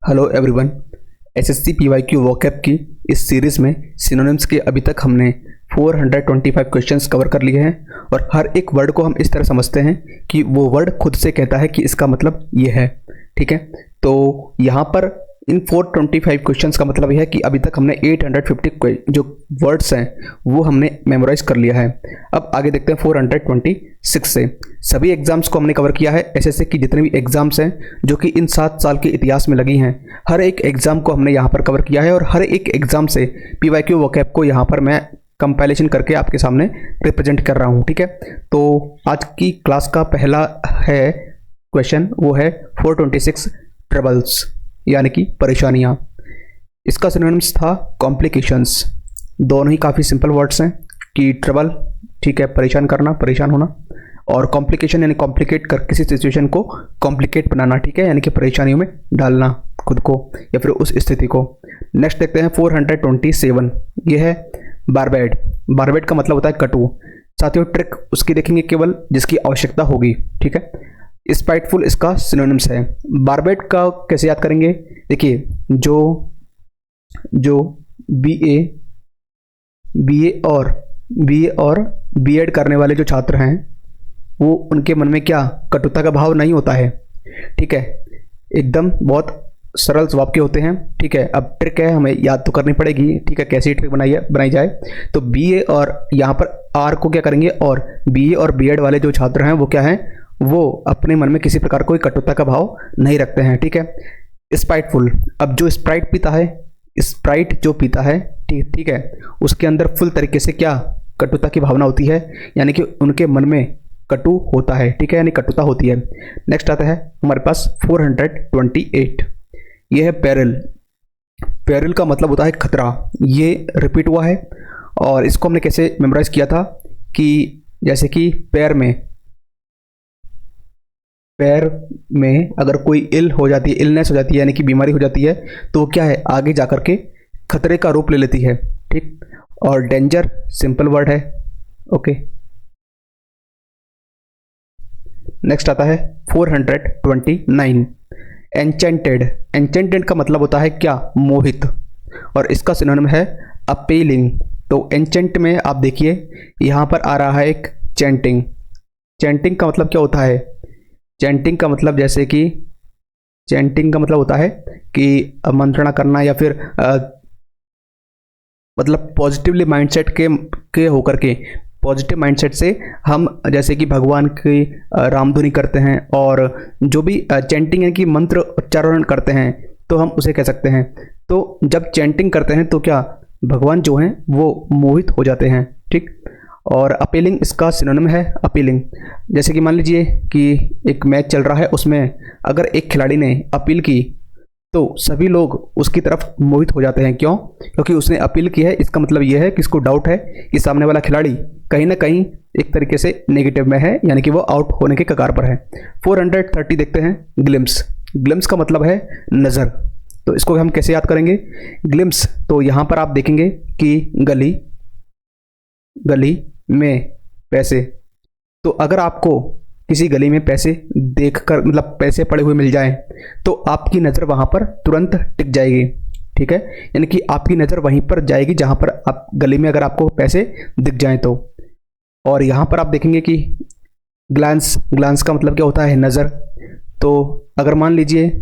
Hello everyone. SSC PYQ vocab की इस series में सिनोनिम्स के अभी तक हमने 425 क्वेश्चंस कवर कर लिए हैं और हर एक वर्ड को हम इस तरह समझते हैं कि वो वर्ड खुद से कहता है कि इसका मतलब ये है। ठीक है, तो यहाँ पर इन 425 क्वेश्चंस का मतलब यह है कि अभी तक हमने 850 जो वर्ड्स हैं वो हमने मेमोराइज कर लिया है। अब आगे देखते हैं 426 से। सभी एग्जाम्स को हमने कवर किया है। एसएससी की जितने भी एग्जाम्स हैं जो कि इन 7 साल के इतिहास में लगी हैं, हर एक एग्जाम को हमने यहाँ पर कवर किया है और हर एक एग्जाम से पीवाईक्यू वोकैब को यहाँ पर मैं कंपाइलेशन करके आपके सामने रिप्रेजेंट कर रहा हूँ। ठीक है, तो आज की क्लास का पहला है क्वेश्चन, वो है 426 ट्रबल्स यानी कि परेशानियाँ। इसका सिनोनिम्स था कॉम्प्लिकेशंस। दोनों ही काफ़ी सिंपल वर्ड्स हैं कि ट्रबल, ठीक है, परेशान करना, परेशान होना, और कॉम्प्लिकेशन यानी कॉम्प्लिकेट कर किसी सिचुएशन को कॉम्प्लिकेट बनाना, ठीक है, यानी कि परेशानियों में डालना खुद को या फिर उस स्थिति को। नेक्स्ट देखते हैं 427। ये है बारबैड। बारबैड का मतलब होता है कटु। साथियों ट्रिक उसकी देखेंगे केवल जिसकी आवश्यकता होगी। ठीक है, स्पाइटफुल इसका सिनोनिम्स है। बारबैड का कैसे याद करेंगे? देखिए, जो बीए और बीएड करने वाले जो छात्र हैं वो उनके मन में क्या कटुता का भाव नहीं होता है। ठीक है, एकदम बहुत सरल स्वभाव के होते हैं। ठीक है, अब ट्रिक है, हमें याद तो करनी पड़ेगी। ठीक है, कैसी ट्रिक बनाई जाए। तो बीए और यहाँ पर आर को क्या करेंगे, और बीए और बीएड वाले जो छात्र हैं वो क्या हैं, वो अपने मन में किसी प्रकार कोई कटुता का भाव नहीं रखते हैं। ठीक है, स्प्राइटफुल। अब जो स्प्राइट पीता है, स्प्राइट जो पीता है, ठीक है, उसके अंदर फुल तरीके से क्या कटुता की भावना होती है, यानी कि उनके मन में कटु होता है। ठीक है, यानी कटुता होती है। नेक्स्ट आता है हमारे पास 428। ये है पेरिल। पेरिल का मतलब होता है खतरा। ये रिपीट हुआ है और इसको हमने कैसे मेमोराइज किया था कि जैसे कि पैर में अगर कोई इलनेस हो जाती है यानी कि बीमारी हो जाती है, तो वो क्या है, आगे जाकर के खतरे का रूप ले लेती है। ठीक, और डेंजर सिंपल वर्ड है। ओके, नेक्स्ट आता है 429। एन्चेंटेड। एन्चेंटेड का मतलब होता है क्या, मोहित, और इसका सिनोनिम है अपीलिंग। तो एन्चेंट में आप देखिए यहाँ पर आ रहा है एक चैंटिंग। चैंटिंग का मतलब क्या होता है? चैंटिंग का मतलब होता है कि मंत्रणा करना या फिर मतलब पॉजिटिवली माइंडसेट के होकर के, पॉजिटिव माइंडसेट से हम जैसे कि भगवान की रामधुनी करते हैं और जो भी चैंटिंग है कि मंत्र उच्चारण करते हैं, तो हम उसे कह सकते हैं। तो जब चैंटिंग करते हैं तो क्या भगवान जो हैं वो मोहित हो जाते हैं। ठीक, और अपीलिंग इसका सिनोनिम है अपीलिंग। जैसे कि मान लीजिए कि एक मैच चल रहा है, उसमें अगर एक खिलाड़ी ने अपील की तो सभी लोग उसकी तरफ मोहित हो जाते हैं। क्यों? क्योंकि उसने अपील की है। इसका मतलब यह है कि इसको डाउट है कि सामने वाला खिलाड़ी कहीं ना कहीं एक तरीके से नेगेटिव में है, यानी कि वो आउट होने के कगार पर है। 430 देखते हैं ग्लिम्स। ग्लिम्स का मतलब है नज़र। तो इसको हम कैसे याद करेंगे? ग्लिम्स, तो यहाँ पर आप देखेंगे कि गली में पैसे। तो अगर आपको किसी गली में पैसे देखकर, मतलब पैसे पड़े हुए मिल जाएं, तो आपकी नज़र वहाँ पर तुरंत टिक जाएगी। ठीक है, यानी कि आपकी नज़र वहीं पर जाएगी जहाँ पर आप गली में अगर आपको पैसे दिख जाएं तो। और यहाँ पर आप देखेंगे कि ग्लांस का मतलब क्या होता है, नज़र। तो अगर मान लीजिए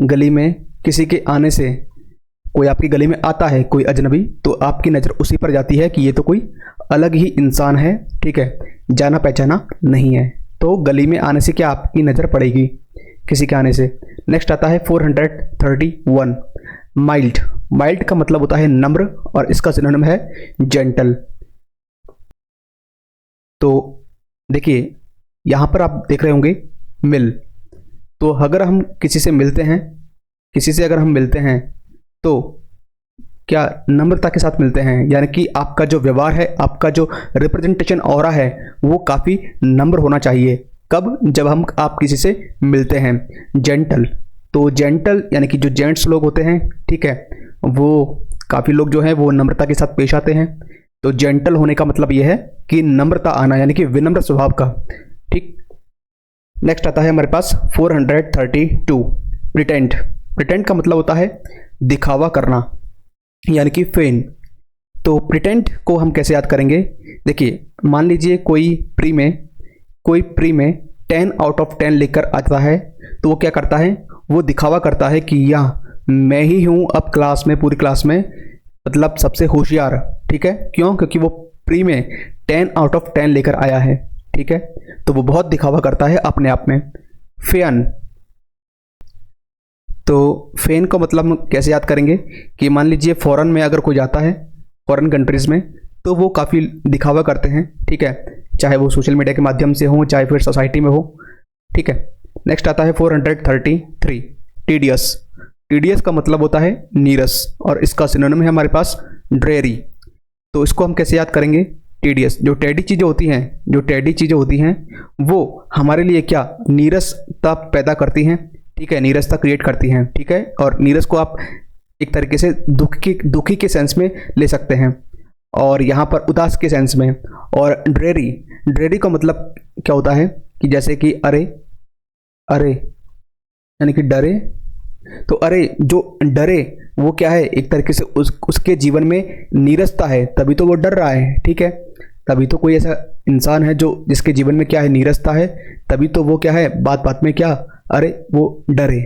गली में किसी के आने से कोई आपकी गली में आता है, कोई अजनबी, तो आपकी नज़र उसी पर जाती है कि ये तो कोई अलग ही इंसान है। ठीक है, जाना पहचाना नहीं है। तो गली में आने से क्या आपकी नज़र पड़ेगी किसी के आने से। नेक्स्ट आता है 431। माइल्ड। माइल्ड का मतलब होता है नम्र और इसका सिनोनिम है जेंटल। तो देखिए यहाँ पर आप देख रहे होंगे मिल। तो अगर हम किसी से अगर हम मिलते हैं तो क्या नम्रता के साथ मिलते हैं, यानी कि आपका जो व्यवहार है, आपका जो रिप्रेजेंटेशन ऑरा है, वो काफ़ी नम्र होना चाहिए। कब? जब आप किसी से मिलते हैं। जेंटल, तो जेंटल यानी कि जो जेंट्स लोग होते हैं, ठीक है, वो काफ़ी लोग जो हैं वो नम्रता के साथ पेश आते हैं। तो जेंटल होने का मतलब ये है कि नम्रता आना, यानी कि विनम्र स्वभाव का। ठीक, नेक्स्ट आता है हमारे पास 432। प्रिटेंड। प्रिटेंड का मतलब होता है दिखावा करना, यानी कि फेन। तो प्रिटेंड को हम कैसे याद करेंगे? देखिए, मान लीजिए कोई प्री में 10 आउट ऑफ 10 लेकर आता है, तो वो क्या करता है? वो दिखावा करता है कि यह मैं ही हूँ अब क्लास में, पूरी क्लास में, मतलब सबसे होशियार। ठीक है, क्यों? क्योंकि वो प्री में 10 आउट ऑफ 10 लेकर आया है। ठीक है, तो वो बहुत दिखावा करता है अपने आप में। फेन। तो फेन को मतलब हम कैसे याद करेंगे कि मान लीजिए फॉरेन में अगर कोई जाता है, फॉरेन कंट्रीज़ में, तो वो काफ़ी दिखावा करते हैं। ठीक है, चाहे वो सोशल मीडिया के माध्यम से हो, चाहे फिर सोसाइटी में हो। ठीक है, नेक्स्ट आता है 433, टीडियस। टीडियस का मतलब होता है नीरस, और इसका सिनोनिम है हमारे पास ड्रेरी। तो इसको हम कैसे याद करेंगे? टीडियस। जो टेडी चीज़ें होती हैं वो हमारे लिए क्या? नीरसता पैदा करती हैं। ठीक है, नीरसता क्रिएट करती हैं। ठीक है, और नीरस को आप एक तरीके से दुखी के सेंस में ले सकते हैं, और यहाँ पर उदास के सेंस में। और ड्रेरी का मतलब क्या होता है कि जैसे कि अरे यानी कि डरे। तो अरे, जो डरे वो क्या है? एक तरीके से उसके जीवन में नीरसता है, तभी तो वो डर रहा है। ठीक है, तभी तो कोई ऐसा इंसान है जो जिसके जीवन में क्या है? नीरसता है, तभी तो वो क्या है? बात बात में क्या? अरे, वो डरे।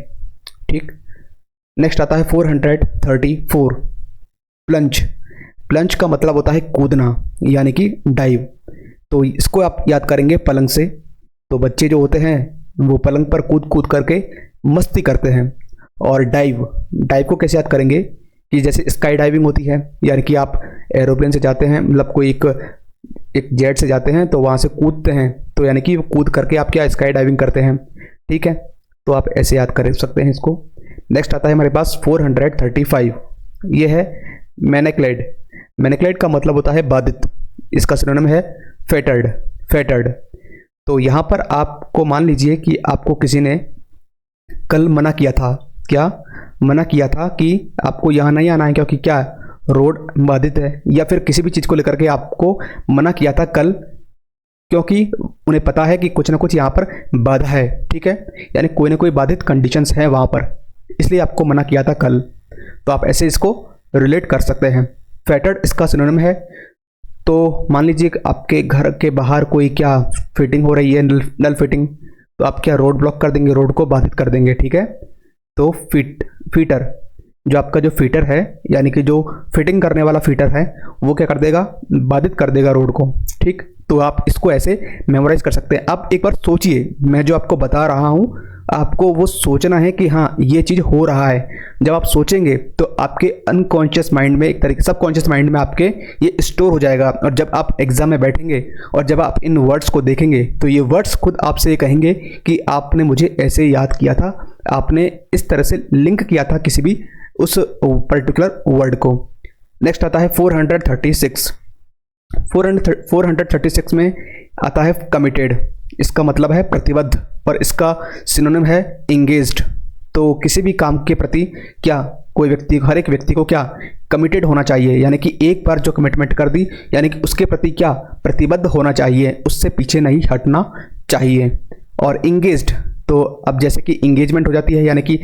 ठीक, नेक्स्ट आता है 434, प्लंज। प्लंज का मतलब होता है कूदना, यानी कि डाइव। तो इसको आप याद करेंगे पलंग से। तो बच्चे जो होते हैं वो पलंग पर कूद कूद करके मस्ती करते हैं। और डाइव को कैसे याद करेंगे कि जैसे स्काई डाइविंग होती है, यानी कि आप एरोप्लेन से जाते हैं, मतलब कोई एक जेट से जाते हैं तो वहाँ से कूदते हैं, तो यानी कि कूद करके आप क्या? स्काई डाइविंग करते हैं। ठीक है, तो आप ऐसे याद कर सकते हैं इसको। नेक्स्ट आता है हमारे पास 435, ये है मैनेक्लेड। मैनेक्लेड का मतलब होता है बाधित, इसका सिनोनिम है फेटर्ड। तो यहाँ पर आपको मान लीजिए कि आपको किसी ने कल मना किया था। क्या मना किया था? कि आपको यहाँ नहीं आना है क्योंकि क्या? रोड बाधित है, या फिर किसी भी चीज़ को लेकर के आपको मना किया था कल, क्योंकि उन्हें पता है कि कुछ ना कुछ यहाँ पर बाधा है। ठीक है, यानी कोई ना कोई बाधित कंडीशंस है वहाँ पर, इसलिए आपको मना किया था कल। तो आप ऐसे इसको रिलेट कर सकते हैं। फेटर्ड इसका सिनोनिम है। तो मान लीजिए आपके घर के बाहर कोई क्या फिटिंग हो रही है, नल फिटिंग, तो आप क्या? रोड ब्लॉक कर देंगे, रोड को बाधित कर देंगे। ठीक है, तो फीटर, जो आपका जो फीटर है, यानी कि जो फिटिंग करने वाला फीटर है, वो क्या कर देगा? बाधित कर देगा रोड को। ठीक, तो आप इसको ऐसे मेमोराइज कर सकते हैं। अब एक बार सोचिए, मैं जो आपको बता रहा हूँ आपको वो सोचना है कि हाँ ये चीज़ हो रहा है। जब आप सोचेंगे तो आपके अनकॉन्शियस माइंड में, एक तरीके सबकॉन्शियस माइंड में आपके ये स्टोर हो जाएगा, और जब आप एग्जाम में बैठेंगे और जब आप इन वर्ड्स को देखेंगे तो ये वर्ड्स खुद आपसे ये कहेंगे कि आपने मुझे ऐसे याद किया था, आपने इस तरह से लिंक किया था किसी भी उस पर्टिकुलर वर्ड को। नेक्स्ट आता है 436। 436 में आता है कमिटेड। इसका मतलब है प्रतिबद्ध, और इसका सिनोनिम है इंगेज्ड। तो किसी भी काम के प्रति क्या? कोई व्यक्ति, हर एक व्यक्ति को क्या? कमिटेड होना चाहिए, यानी कि एक बार जो कमिटमेंट कर दी, यानी कि उसके प्रति क्या? प्रतिबद्ध होना चाहिए, उससे पीछे नहीं हटना चाहिए। और इंगेज्ड, तो अब जैसे कि इंगेजमेंट हो जाती है, यानी कि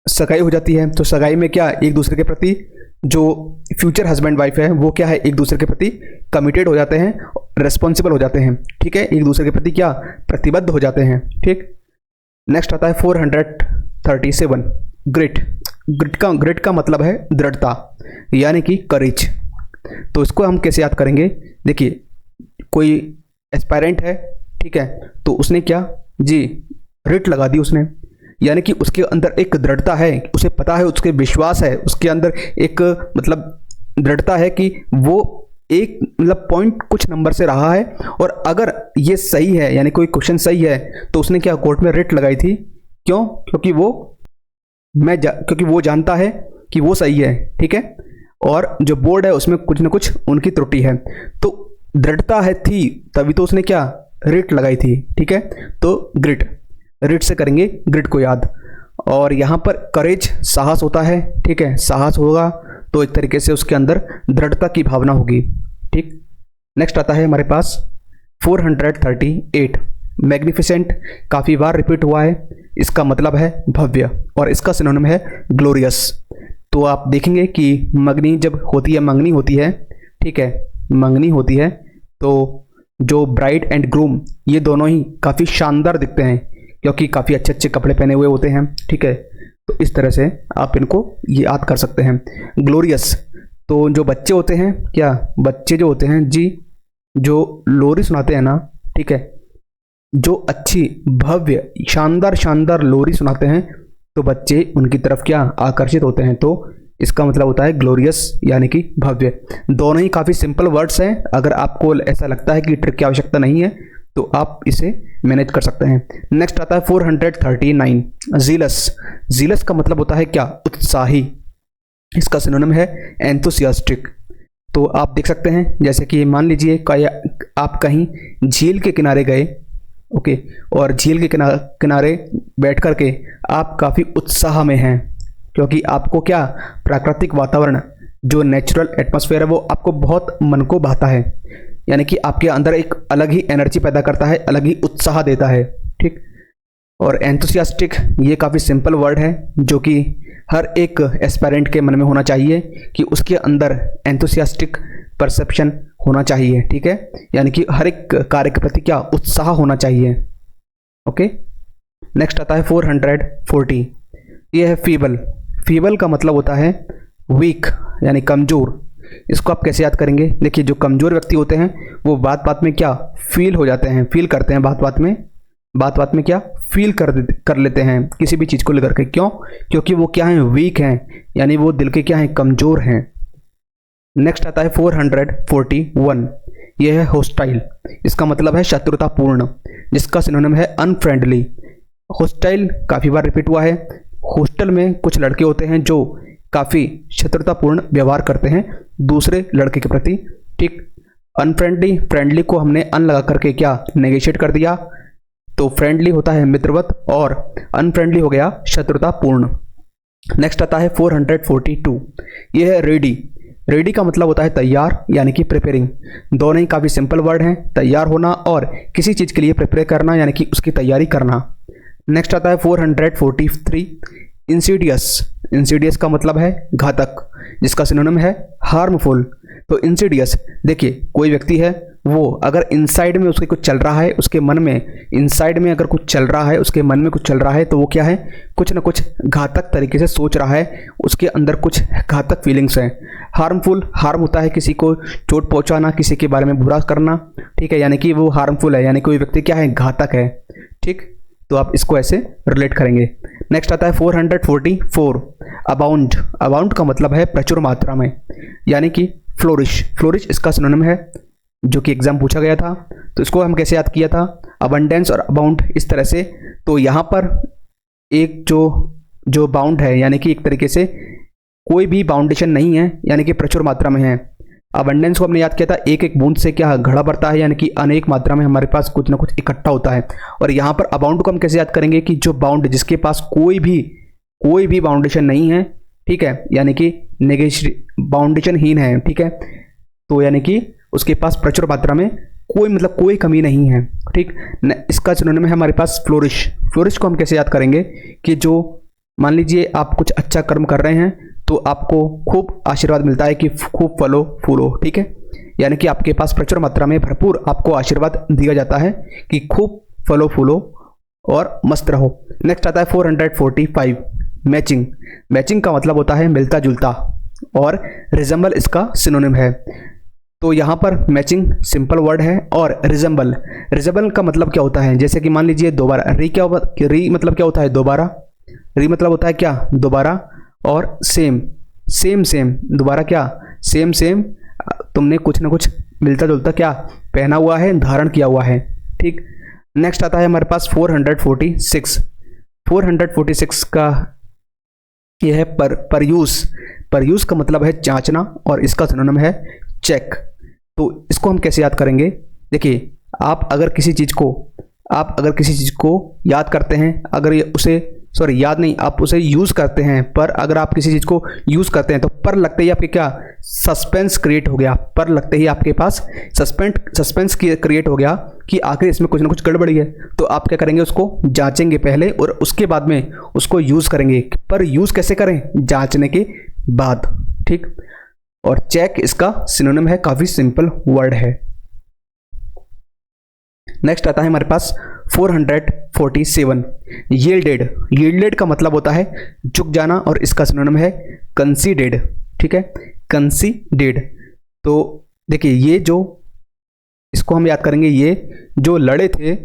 सगाई हो जाती है, तो सगाई में क्या? एक दूसरे के प्रति, जो फ्यूचर हस्बैंड वाइफ है वो क्या है? एक दूसरे के प्रति कमिटेड हो जाते हैं, रेस्पॉन्सिबल हो जाते हैं। ठीक है, एक दूसरे के प्रति क्या? प्रतिबद्ध हो जाते हैं। ठीक, नेक्स्ट आता है 437, ग्रिट का मतलब है दृढ़ता, यानी कि करेज। तो इसको हम कैसे याद करेंगे? देखिए, कोई एस्पायरेंट है, ठीक है, तो उसने क्या जी? रिट लगा दी उसने, यानी कि उसके अंदर एक दृढ़ता है, उसे पता है, उसके विश्वास है, उसके अंदर एक मतलब दृढ़ता है कि वो एक मतलब पॉइंट कुछ नंबर से रहा है, और अगर ये सही है, यानी कोई क्वेश्चन सही है, तो उसने क्या? कोर्ट में रिट लगाई थी। क्यों? क्योंकि वो जानता है कि वो सही है। ठीक है, और जो बोर्ड है उसमें कुछ ना कुछ उनकी त्रुटि है, तो दृढ़ता है थी, तभी तो उसने क्या? रिट लगाई थी। ठीक है, तो रिट से करेंगे ग्रिट को याद। और यहाँ पर करेज साहस होता है। ठीक है, साहस होगा तो एक तरीके से उसके अंदर दृढ़ता की भावना होगी। ठीक, नेक्स्ट आता है हमारे पास 438, मैग्निफिसेंट। काफ़ी बार रिपीट हुआ है, इसका मतलब है भव्य और इसका सिनोनिम है ग्लोरियस। तो आप देखेंगे कि मंगनी जब होती है, मंगनी होती है, ठीक है, मंगनी होती है तो जो ब्राइड एंड ग्रूम ये दोनों ही काफ़ी शानदार दिखते हैं क्योंकि काफ़ी अच्छे अच्छे कपड़े पहने हुए होते हैं, ठीक है। तो इस तरह से आप इनको याद कर सकते हैं। ग्लोरियस, तो जो बच्चे होते हैं, क्या बच्चे जो होते हैं जी, जो लोरी सुनाते हैं ना, ठीक है, जो अच्छी भव्य शानदार शानदार लोरी सुनाते हैं तो बच्चे उनकी तरफ क्या आकर्षित होते हैं। तो इसका मतलब होता है ग्लोरियस यानी कि भव्य। दोनों ही काफ़ी सिंपल वर्ड्स हैं। अगर आपको ऐसा लगता है कि ट्रिक की आवश्यकता नहीं है तो आप इसे मैनेज कर सकते हैं। नेक्स्ट आता है 439 जीलस। जीलस का मतलब होता है क्या, उत्साही। इसका सिनोनिम है एंथुसियास्टिक। तो आप देख सकते हैं जैसे कि मान लीजिए आप कहीं झील के किनारे गए, ओके, और झील के किनारे बैठ कर के आप काफ़ी उत्साह में हैं क्योंकि आपको क्या प्राकृतिक वातावरण, जो नेचुरल एटमॉस्फेयर है वो आपको बहुत मन को भाता है, यानी कि आपके अंदर एक अलग ही एनर्जी पैदा करता है, अलग ही उत्साह देता है, ठीक। और एंथुसियास्टिक ये काफ़ी सिंपल वर्ड है जो कि हर एक एस्पायरेंट के मन में होना चाहिए कि उसके अंदर एंथुसियास्टिक परसेप्शन होना चाहिए, ठीक है, यानी कि हर एक कार्य के प्रति क्या उत्साह होना चाहिए। ओके, नेक्स्ट आता है 440। ये है फीबल। फीबल का मतलब होता है वीक यानी कमज़ोर। इसको आप कैसे याद करेंगे, देखिए जो कमज़ोर व्यक्ति होते हैं वो बात बात में क्या फील हो जाते हैं, फील करते हैं, बात बात में क्या फील कर लेते हैं किसी भी चीज़ को लेकर के। क्यों? क्योंकि वो क्या हैं, वीक हैं, यानी वो दिल के क्या हैं, कमज़ोर हैं। नेक्स्ट आता है 441। यह है होस्टाइल। इसका मतलब है शत्रुतापूर्ण, जिसका सिनोनिम है अनफ्रेंडली। होस्टाइल काफ़ी बार रिपीट हुआ है। हॉस्टल में कुछ लड़के होते हैं जो काफ़ी शत्रुतापूर्ण व्यवहार करते हैं दूसरे लड़के के प्रति, ठीक। अनफ्रेंडली, फ्रेंडली को हमने अन लगा करके क्या नेगेशिएट कर दिया, तो फ्रेंडली होता है मित्रवत और अनफ्रेंडली हो गया शत्रुतापूर्ण। नेक्स्ट आता है 442। यह है रेडी। रेडी का मतलब होता है तैयार यानी कि प्रिपेयरिंग। दोनों ही काफ़ी सिंपल वर्ड हैं, तैयार होना और किसी चीज़ के लिए प्रिपेयर करना यानी कि उसकी तैयारी करना। नेक्स्ट आता है 443। इंसीडियस। इंसीडियस का मतलब है घातक, जिसका सिनोनिम है हार्मफुल। तो इंसीडियस, देखिए कोई व्यक्ति है वो अगर इनसाइड में उसके कुछ चल रहा है, उसके मन में इनसाइड में अगर कुछ चल रहा है, उसके मन में कुछ चल रहा है, तो वो क्या है, कुछ ना कुछ घातक तरीके से सोच रहा है, उसके अंदर कुछ घातक फीलिंग्स हैं। हार्मफुल, हार्म होता है किसी को चोट पहुंचाना, किसी के बारे में बुरा करना, ठीक है, यानी कि वो हार्मफुल है, यानी कोई व्यक्ति क्या है, घातक है, ठीक। तो आप इसको ऐसे रिलेट करेंगे। नेक्स्ट आता है 444। अबाउंड। अबाउंड का मतलब है प्रचुर मात्रा में, यानी कि फ्लोरिश। फ्लोरिश इसका सिनोनिम है, जो कि एग्जाम पूछा गया था। तो इसको हम कैसे याद किया था, अबंडेंस और अबाउंड इस तरह से। तो यहाँ पर एक जो बाउंड है, यानी कि एक तरीके से कोई भी बाउंडेशन नहीं है, यानी कि प्रचुर मात्रा में है। अबंडेंस को हमने याद किया था, एक एक बूंद से क्या घड़ा भरता है, यानी कि अनेक मात्रा में हमारे पास कुछ ना कुछ इकट्ठा होता है। और यहाँ पर अबाउंड को हम कैसे याद करेंगे कि जो बाउंड, जिसके पास कोई भी बाउंडेशन नहीं है, ठीक है, यानी कि बाउंडेशनहीन है, ठीक है। तो यानी कि उसके पास प्रचुर मात्रा में कोई कमी नहीं है, ठीक। इसका सिनोनिम है हमारे पास फ्लोरिश। फ्लोरिश को हम कैसे याद करेंगे कि जो मान लीजिए आप कुछ अच्छा कर्म कर रहे हैं तो आपको खूब आशीर्वाद मिलता है कि खूब फलो फूलो, ठीक है, यानी कि आपके पास प्रचुर मात्रा में भरपूर आपको आशीर्वाद दिया जाता है कि खूब फलो फूलो और मस्त रहो। नेक्स्ट आता है 445। मैचिंग। मैचिंग का मतलब होता है मिलता जुलता और रिजेंबल इसका सिनोनिम है। तो यहाँ पर मैचिंग सिंपल वर्ड है और रिजेंबल का मतलब क्या होता है, जैसे कि मान लीजिए दोबारा। री मतलब क्या होता है, दोबारा। री मतलब होता है क्या, दोबारा। और सेम दोबारा क्या, सेम। तुमने कुछ ना कुछ मिलता जुलता क्या पहना हुआ है, धारण किया हुआ है, ठीक। नेक्स्ट आता है हमारे पास 446। 446 का यह है परयूस का मतलब है जांचना और इसका सिनोनिम है चेक। तो इसको हम कैसे याद करेंगे, देखिए आप अगर किसी चीज़ को याद करते हैं, अगर ये उसे सॉरी याद नहीं, आप उसे यूज़ करते हैं, पर अगर आप किसी चीज़ को यूज़ करते हैं तो पर लगते ही आपके क्या सस्पेंस क्रिएट हो गया, पर लगते ही आपके पास सस्पेंस क्रिएट हो गया कि आखिर इसमें कुछ ना कुछ गड़बड़ी है। तो आप क्या करेंगे, उसको जांचेंगे पहले और उसके बाद में उसको यूज़ करेंगे। पर यूज़ कैसे करें, जांचने के बाद, ठीक। और चेक इसका सिनोनिम है, काफ़ी सिंपल वर्ड है। नेक्स्ट आता है हमारे पास 447 यील्डेड। यील्डेड का मतलब होता है झुक जाना और इसका सिनोनिम है कंसीडेड, ठीक है, कंसीडेड। तो देखिए ये जो इसको हम याद करेंगे, ये जो लड़े थे,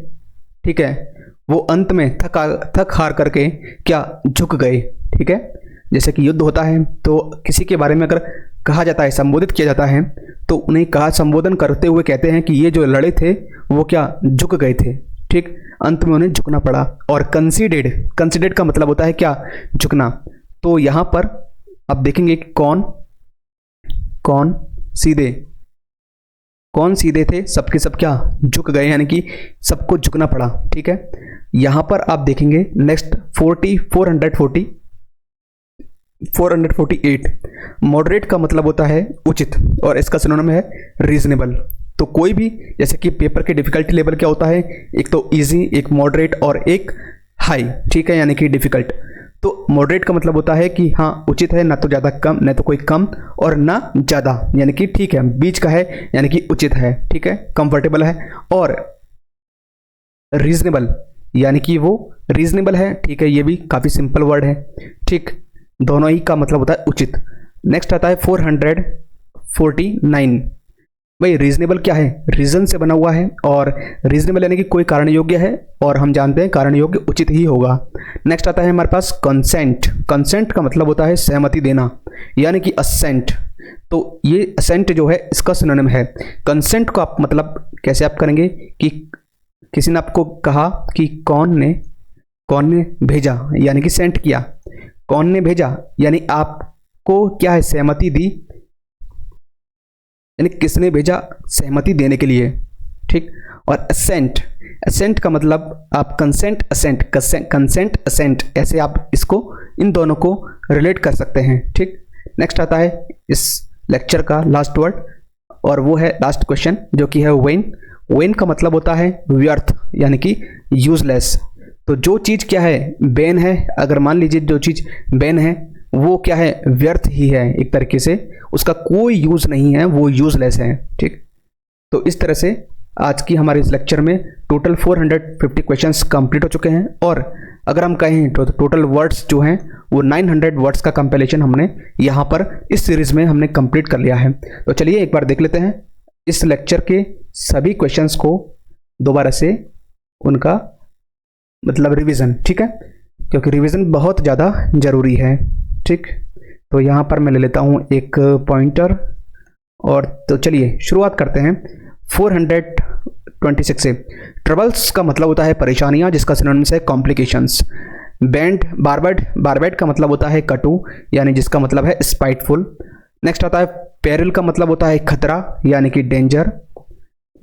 ठीक है, वो अंत में थक हार करके क्या झुक गए, ठीक है। जैसे कि युद्ध होता है तो किसी के बारे में अगर कहा जाता है, संबोधित किया जाता है, तो उन्हें कहा संबोधन करते हुए कहते हैं कि ये जो लड़े थे वो क्या झुक गए थे, ठीक, अंत में उन्हें झुकना पड़ा। और कंसीडेड का मतलब होता है क्या, झुकना। तो यहाँ पर आप देखेंगे कि कौन सीधे थे, सबके सब क्या झुक गए, यानी कि सबको झुकना पड़ा, ठीक है। यहाँ पर आप देखेंगे नेक्स्ट 448 मॉडरेट का मतलब होता है उचित और इसका सिनोनिम है रीजनेबल। तो कोई भी, जैसे कि पेपर के डिफिकल्टी लेवल क्या होता है, एक तो इजी, एक मॉडरेट और एक हाई, ठीक है, यानी कि डिफिकल्ट। तो मॉडरेट का मतलब होता है कि हाँ उचित है, ना तो ज़्यादा कम, ना तो कोई कम और ना ज़्यादा, यानी कि ठीक है, बीच का है, यानी कि उचित है, ठीक है, कंफर्टेबल है। और रीजनेबल यानी कि वो रीजनेबल है, ठीक है, ये भी काफ़ी सिंपल वर्ड है, ठीक, दोनों ही का मतलब होता है उचित। नेक्स्ट आता है 449। भाई रीजनेबल क्या है, रीजन से बना हुआ है, और रीजनेबल यानी कि कोई कारण योग्य है, और हम जानते हैं कारण योग्य उचित ही होगा। नेक्स्ट आता है हमारे पास कंसेंट। कंसेंट का मतलब होता है सहमति देना, यानी कि असेंट। तो ये असेंट जो है इसका सिनोनिम है। कंसेंट को आप मतलब कैसे आप करेंगे कि किसी ने आपको कहा कि कौन ने भेजा, यानी कि सेंट किया, कौन ने भेजा यानी आपको क्या है, सहमति दी, यानी किसने भेजा, सहमति देने के लिए, ठीक। और असेंट का मतलब आप कंसेंट असेंट ऐसे आप इसको, इन दोनों को रिलेट कर सकते हैं, ठीक। नेक्स्ट आता है इस लेक्चर का लास्ट वर्ड, और वो है लास्ट क्वेश्चन, जो कि है वेन का मतलब होता है व्यर्थ, यानी कि यूजलेस। तो जो चीज़ क्या है, बैन है, अगर मान लीजिए जो चीज़ बैन है वो क्या है, व्यर्थ ही है, एक तरीके से उसका कोई यूज़ नहीं है, वो यूजलेस है, ठीक। तो इस तरह से आज की हमारे इस लेक्चर में टोटल 450 क्वेश्चंस कंप्लीट हो चुके हैं, और अगर हम कहें तो टोटल वर्ड्स जो हैं वो 900 वर्ड्स का कंपाइलेशन हमने यहाँ पर इस सीरीज़ में हमने कंप्लीट कर लिया है। तो चलिए एक बार देख लेते हैं इस लेक्चर के सभी क्वेश्चंस को दोबारा से, उनका मतलब रिवीजन, ठीक है, क्योंकि रिवीजन बहुत ज़्यादा ज़रूरी है, ठीक। तो यहाँ पर मैं ले लेता हूँ एक पॉइंटर, और तो चलिए शुरुआत करते हैं 426 से। ट्रबल्स का मतलब होता है परेशानियाँ, जिसका सिनोनिम्स है कॉम्प्लिकेशंस। बारबेड का मतलब होता है कटु, यानी जिसका मतलब है स्पाइटफुल। नेक्स्ट आता है पेरिल का मतलब होता है खतरा, यानी कि डेंजर।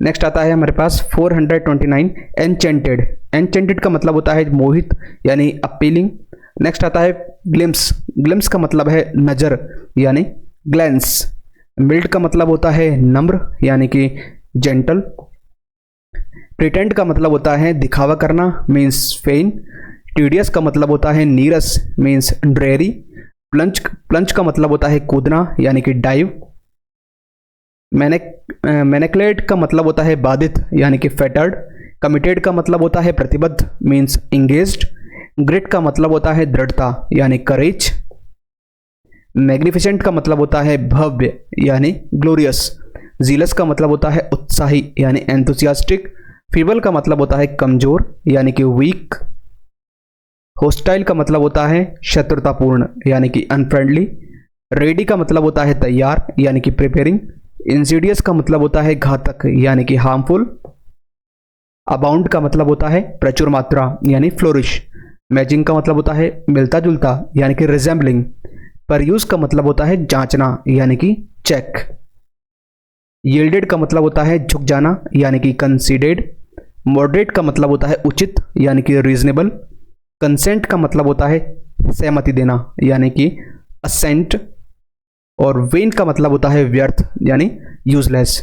नेक्स्ट आता है हमारे पास 429 एनचेंटेड का मतलब होता है मोहित, यानी अपीलिंग। नेक्स्ट आता है ग्लिम्स का मतलब है नज़र, यानी ग्लैंस। मिल्ड का मतलब होता है नम्र, यानी कि जेंटल। प्रिटेंड का मतलब होता है दिखावा करना, मीन्स फेन। टीडियस का मतलब होता है नीरस, मीन्स ड्रेरी। प्लंज का मतलब होता है कूदना, यानी कि डाइव। मैनेक्लेट का मतलब होता है बाधित, यानी कि फेटर्ड। कमिटेड का मतलब होता है प्रतिबद्ध, मीन्स इंगेज्ड। ग्रेट का मतलब होता है दृढ़ता, यानी करेज। मैग्निफिसेंट का मतलब होता है भव्य, यानी ग्लोरियस। जीलस का मतलब होता है उत्साही, यानी एंथुसियास्टिक। फीबल का मतलब होता है कमजोर, यानी कि वीक। होस्टाइल का मतलब होता है शत्रुतापूर्ण, यानी कि अनफ्रेंडली। रेडी का मतलब होता है तैयार, यानी कि प्रिपेयरिंग। इंसीडियस का मतलब होता है घातक, यानी कि हार्मफुल। अबाउंड का मतलब होता है प्रचुर मात्रा, यानी फ्लोरिश। मैचिंग का मतलब होता है मिलता जुलता, यानी कि रिजेंबलिंग। परयूज का मतलब होता है जांचना, यानी कि चेक। यील्डेड का मतलब होता है झुक जाना, यानी कि कंसीडेड। मॉडरेट का मतलब होता है उचित, यानी कि रीजनेबल। कंसेंट का मतलब होता है सहमति देना यानी कि असेंट, और वेन का मतलब होता है व्यर्थ यानी यूजलेस।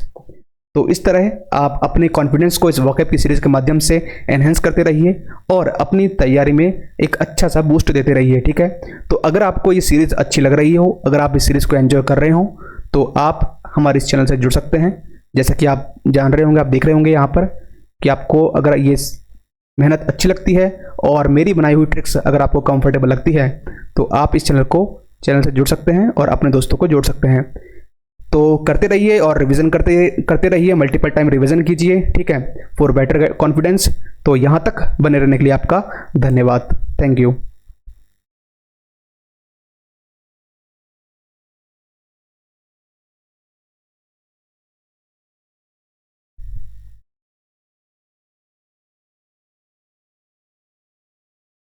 तो इस तरह आप अपने कॉन्फिडेंस को इस वोकैब की सीरीज के माध्यम से एनहेंस करते रहिए और अपनी तैयारी में एक अच्छा सा बूस्ट देते रहिए, ठीक है। तो अगर आपको ये सीरीज अच्छी लग रही हो, अगर आप इस सीरीज को एंजॉय कर रहे हो, तो आप हमारे इस चैनल से जुड़ सकते हैं। जैसा कि आप जान रहे होंगे, आप देख रहे होंगे यहाँ पर कि आपको अगर ये मेहनत अच्छी लगती है और मेरी बनाई हुई ट्रिक्स अगर आपको कंफर्टेबल लगती है, तो आप इस चैनल से जुड़ सकते हैं और अपने दोस्तों को जोड़ सकते हैं। तो करते रहिए और रिवीजन करते रहिए, मल्टीपल टाइम रिवीजन कीजिए, ठीक है, फॉर बेटर कॉन्फिडेंस। तो यहाँ तक बने रहने के लिए आपका धन्यवाद। Thank you.